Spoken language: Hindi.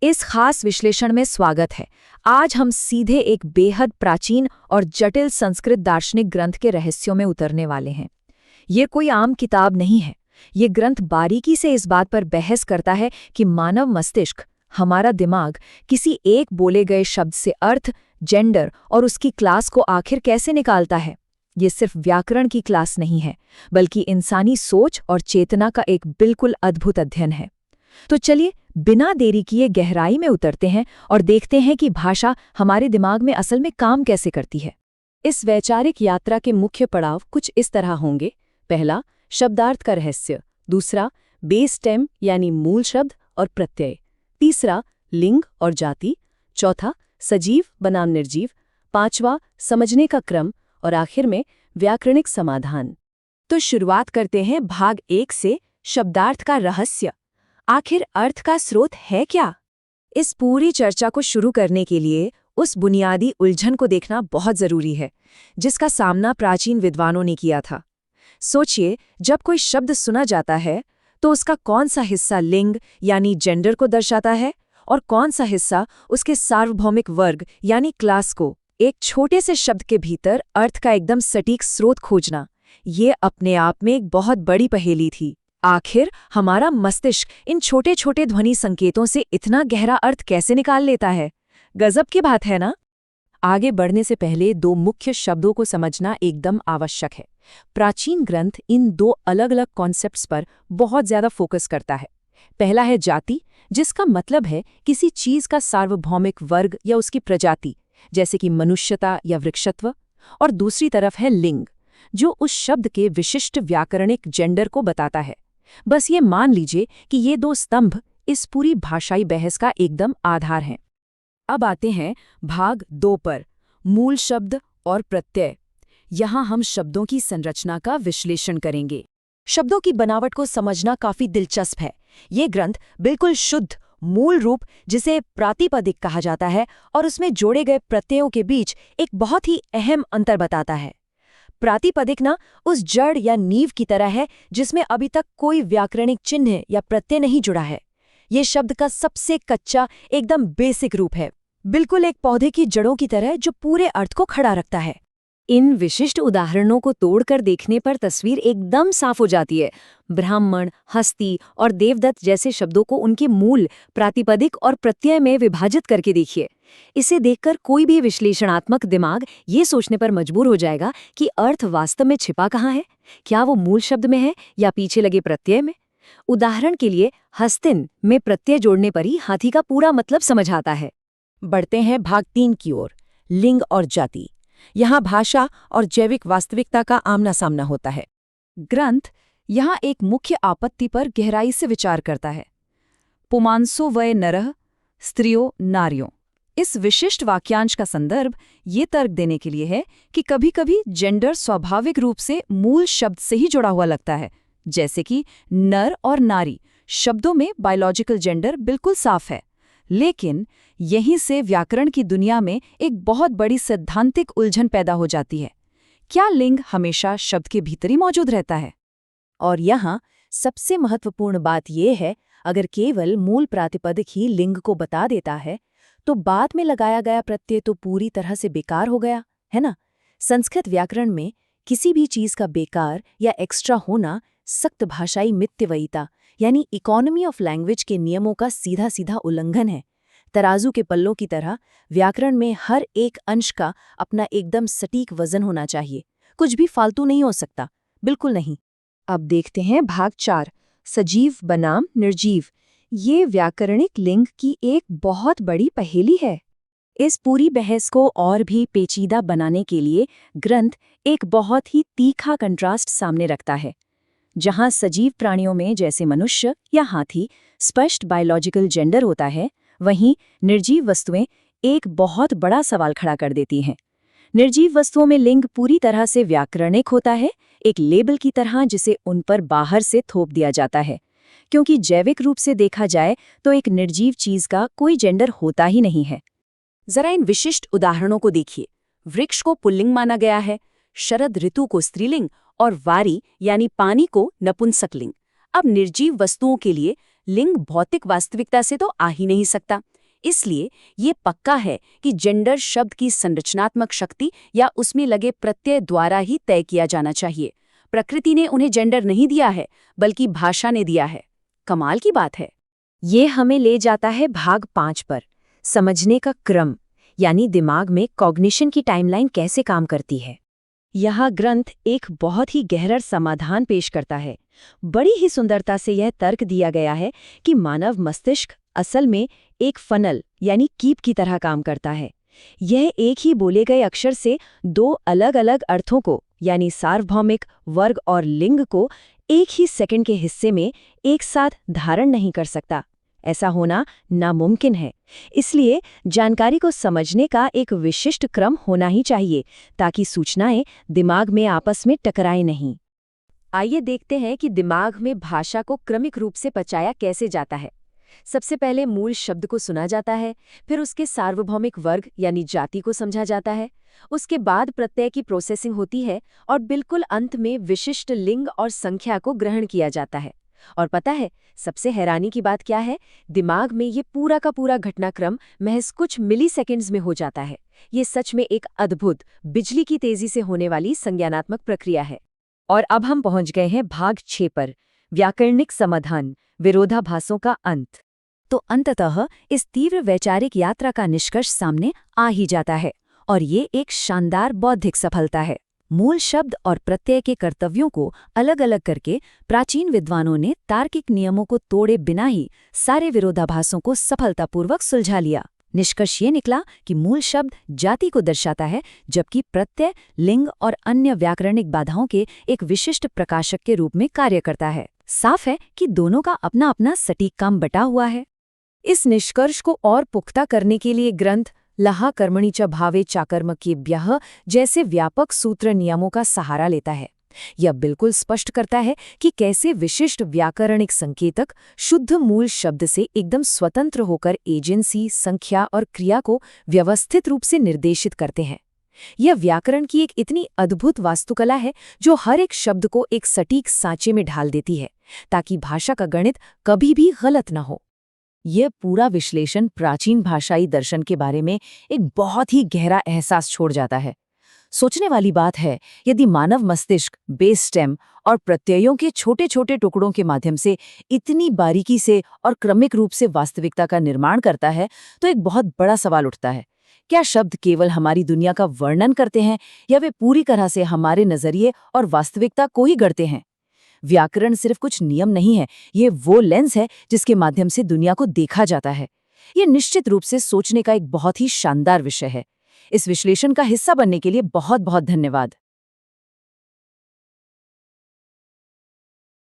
इस खास विश्लेषण में स्वागत है। आज हम सीधे एक बेहद प्राचीन और जटिल संस्कृत दार्शनिक ग्रंथ के रहस्यों में उतरने वाले हैं। ये कोई आम किताब नहीं है। ये ग्रंथ बारीकी से इस बात पर बहस करता है कि मानव मस्तिष्क, हमारा दिमाग, किसी एक बोले गए शब्द से अर्थ, जेंडर और उसकी क्लास को आखिर कैसे निकालता है। ये सिर्फ व्याकरण की क्लास नहीं है, बल्कि इंसानी सोच और चेतना का एक बिल्कुल अद्भुत अध्ययन है। तो चलिए बिना देरी किए गहराई में उतरते हैं और देखते हैं कि भाषा हमारे दिमाग में असल में काम कैसे करती है। इस वैचारिक यात्रा के मुख्य पड़ाव कुछ इस तरह होंगे। पहला, शब्दार्थ का रहस्य। दूसरा, बेस स्टेम यानी मूल शब्द और प्रत्यय। तीसरा, लिंग और जाति। चौथा, सजीव बनाम निर्जीव। पांचवा, समझने का क्रम। और आखिर में व्याकरणिक समाधान। तो शुरुआत करते हैं भाग 1 से, शब्दार्थ का रहस्य। आखिर अर्थ का स्रोत है क्या? इस पूरी चर्चा को शुरू करने के लिए उस बुनियादी उलझन को देखना बहुत जरूरी है, जिसका सामना प्राचीन विद्वानों ने किया था। सोचिए, जब कोई शब्द सुना जाता है तो उसका कौन सा हिस्सा लिंग यानी जेंडर को दर्शाता है और कौन सा हिस्सा उसके सार्वभौमिक वर्ग यानी क्लास को। एक छोटे से शब्द के भीतर अर्थ का एकदम सटीक स्रोत खोजना, ये अपने आप में एक बहुत बड़ी पहेली थी। आखिर हमारा मस्तिष्क इन छोटे छोटे ध्वनि संकेतों से इतना गहरा अर्थ कैसे निकाल लेता है? गजब की बात है ना? आगे बढ़ने से पहले दो मुख्य शब्दों को समझना एकदम आवश्यक है। प्राचीन ग्रंथ इन दो अलग अलग कॉन्सेप्ट्स पर बहुत ज्यादा फोकस करता है। पहला है जाति, जिसका मतलब है किसी चीज का सार्वभौमिक वर्ग या उसकी प्रजाति, जैसे कि मनुष्यता या वृक्षत्व। और दूसरी तरफ है लिंग, जो उस शब्द के विशिष्ट व्याकरणिक जेंडर को बताता है। बस ये मान लीजिए कि ये दो स्तंभ इस पूरी भाषाई बहस का एकदम आधार हैं। अब आते हैं भाग 2 पर, मूल शब्द और प्रत्यय। यहाँ हम शब्दों की संरचना का विश्लेषण करेंगे। शब्दों की बनावट को समझना काफी दिलचस्प है। ये ग्रंथ बिल्कुल शुद्ध मूल रूप, जिसे प्रातिपदिक कहा जाता है, और उसमें जोड़े गए प्रत्ययों के बीच एक बहुत ही अहम अंतर बताता है। प्रातिपदिक ना उस जड़ या नींव की तरह है जिसमें अभी तक कोई व्याकरणिक चिन्ह या प्रत्यय नहीं जुड़ा है। ये शब्द का सबसे कच्चा, एकदम बेसिक रूप है, बिल्कुल एक पौधे की जड़ों की तरह जो पूरे अर्थ को खड़ा रखता है। इन विशिष्ट उदाहरणों को तोड़कर देखने पर तस्वीर एकदम साफ हो जाती है। ब्राह्मण, हस्ती और देवदत्त जैसे शब्दों को उनके मूल, प्रातिपदिक और प्रत्यय में विभाजित करके देखिए। इसे देखकर कोई भी विश्लेषणात्मक दिमाग ये सोचने पर मजबूर हो जाएगा कि अर्थ वास्तव में छिपा कहाँ है। क्या वो मूल शब्द में है या पीछे लगे प्रत्यय में? उदाहरण के लिए, हस्तिन में प्रत्यय जोड़ने पर ही हाथी का पूरा मतलब समझ आता है। बढ़ते हैं भाग 3 की ओर, लिंग और जाति। यहाँ भाषा और जैविक वास्तविकता का आमना सामना होता है। ग्रंथ यहाँ एक मुख्य आपत्ति पर गहराई से विचार करता है। पुमांसो वय नरः, स्त्रियों नारियों। इस विशिष्ट वाक्यांश का संदर्भ ये तर्क देने के लिए है कि कभी-कभी जेंडर स्वाभाविक रूप से मूल शब्द से ही जुड़ा हुआ लगता है, जैसे कि नर और नारी शब्दों में बायोलॉजिकल जेंडर बिल्कुल साफ है। लेकिन यहीं से व्याकरण की दुनिया में एक बहुत बड़ी सैद्धांतिक उलझन पैदा हो जाती है। क्या लिंग हमेशा शब्द के भीतर ही मौजूद रहता है? और यहाँ सबसे महत्वपूर्ण बात यह है, अगर केवल मूल प्रातिपदिक ही लिंग को बता देता है तो बाद में लगाया गया प्रत्यय तो पूरी तरह से बेकार हो गया, है ना? संस्कृत व्याकरण में किसी भी चीज का बेकार या एक्स्ट्रा होना सख्त भाषाई मितव्ययिता यानी इकोनॉमी ऑफ लैंग्वेज के नियमों का सीधा सीधा उल्लंघन है। तराजू के पल्लों की तरह व्याकरण में हर एक अंश का अपना एकदम सटीक वजन होना चाहिए। कुछ भी फालतू नहीं हो सकता, बिल्कुल नहीं। अब देखते हैं भाग 4, सजीव बनाम निर्जीव। ये व्याकरणिक लिंग की एक बहुत बड़ी पहेली है। इस पूरी बहस को और भी पेचीदा बनाने के लिए ग्रंथ एक बहुत ही तीखा कंट्रास्ट सामने रखता है। जहां सजीव प्राणियों में जैसे मनुष्य या हाथी स्पष्ट बायोलॉजिकल जेंडर होता है, वहीं निर्जीव वस्तुएं एक बहुत बड़ा सवाल खड़ा कर देती हैं। निर्जीव वस्तुओं में लिंग पूरी तरह से व्याकरणिक होता है, एक लेबल की तरह जिसे उन पर बाहर से थोप दिया जाता है। क्योंकि जैविक रूप से देखा जाए तो एक निर्जीव चीज का कोई जेंडर होता ही नहीं है। जरा इन विशिष्ट उदाहरणों को देखिए। वृक्ष को पुल्लिंग माना गया है, शरद ऋतु को स्त्रीलिंग और वारी यानी पानी को नपुंसकलिंग। अब निर्जीव वस्तुओं के लिए लिंग भौतिक वास्तविकता से तो आ ही नहीं सकता। इसलिए ये पक्का है कि जेंडर शब्द की संरचनात्मक शक्ति या उसमें लगे प्रत्यय द्वारा ही तय किया जाना चाहिए। प्रकृति ने उन्हें जेंडर नहीं दिया है, बल्कि भाषा ने दिया है। कमाल की बात है। ये हमें ले जाता है भाग 5 पर, समझने का क्रम, यानी दिमाग में कॉग्निशन की टाइमलाइन कैसे काम करती है। यह ग्रंथ एक बहुत ही गहरा समाधान पेश करता है। बड़ी ही सुंदरता से यह तर्क दिया गया है कि मानव मस्तिष्क असल में एक फनल यानी कीप की तरह काम करता है। यह एक ही बोले गए अक्षर से दो अलग अलग अर्थों को, यानी सार्वभौमिक, वर्ग और लिंग को एक ही सेकंड के हिस्से में एक साथ धारण नहीं कर सकता। ऐसा होना नामुमकिन है। इसलिए जानकारी को समझने का एक विशिष्ट क्रम होना ही चाहिए, ताकि सूचनाएं दिमाग में आपस में टकराएं नहीं। आइए देखते हैं कि दिमाग में भाषा को क्रमिक रूप से पचाया कैसे जाता है। सबसे पहले मूल शब्द को सुना जाता है, फिर उसके सार्वभौमिक वर्ग यानी जाति को समझा जाता है, उसके बाद प्रत्यय की प्रोसेसिंग होती है और बिल्कुल अंत में विशिष्ट लिंग और संख्या को ग्रहण किया जाता है। और पता है, सबसे हैरानी की बात क्या है? दिमाग में ये पूरा का पूरा घटनाक्रम महज कुछ मिलीसेकंड्स में हो जाता है। ये सच में एक अद्भुत, बिजली की तेजी से होने वाली संज्ञानात्मक प्रक्रिया है। और अब हम पहुंच गए हैं भाग 6 पर, व्याकरणिक समाधान, विरोधाभासों का अंत। तो अंततः इस तीव्र वैचारिक यात्रा का निष्कर्ष सामने आ ही जाता है, और ये एक शानदार बौद्धिक सफलता है। मूल शब्द और प्रत्यय के कर्तव्यों को अलग अलग करके प्राचीन विद्वानों ने तार्किक नियमों को तोड़े बिना ही सारे विरोधाभासों को सफलतापूर्वक सुलझा लिया। निष्कर्ष ये निकला कि मूल शब्द जाति को दर्शाता है, जबकि प्रत्यय लिंग और अन्य व्याकरणिक बाधाओं के एक विशिष्ट प्रकाशक के रूप में कार्य करता है। साफ है कि दोनों का अपना अपना सटीक काम बटा हुआ है। इस निष्कर्ष को और पुख्ता करने के लिए ग्रंथ लहा कर्मणि च भावे चाकर्मकेभ्यः जैसे व्यापक सूत्र नियमों का सहारा लेता है। यह बिल्कुल स्पष्ट करता है कि कैसे विशिष्ट व्याकरणिक संकेतक शुद्ध मूल शब्द से एकदम स्वतंत्र होकर एजेंसी, संख्या और क्रिया को व्यवस्थित रूप से निर्देशित करते हैं। यह व्याकरण की एक इतनी अद्भुत वास्तुकला है जो हर एक शब्द को एक सटीक सांचे में ढाल देती है, ताकि भाषा का गणित कभी भी गलत न हो। यह पूरा विश्लेषण प्राचीन भाषाई दर्शन के बारे में एक बहुत ही गहरा एहसास छोड़ जाता है। सोचने वाली बात है, यदि मानव मस्तिष्क बेस स्टेम और प्रत्ययों के छोटे छोटे टुकड़ों के माध्यम से इतनी बारीकी से और क्रमिक रूप से वास्तविकता का निर्माण करता है, तो एक बहुत बड़ा सवाल उठता है। क्या शब्द केवल हमारी दुनिया का वर्णन करते हैं, या वे पूरी तरह से हमारे नजरिए और वास्तविकता को ही गढ़ते हैं? व्याकरण सिर्फ कुछ नियम नहीं है, ये वो लेंस है जिसके माध्यम से दुनिया को देखा जाता है। ये निश्चित रूप से सोचने का एक बहुत ही शानदार विषय है। इस विश्लेषण का हिस्सा बनने के लिए बहुत बहुत धन्यवाद।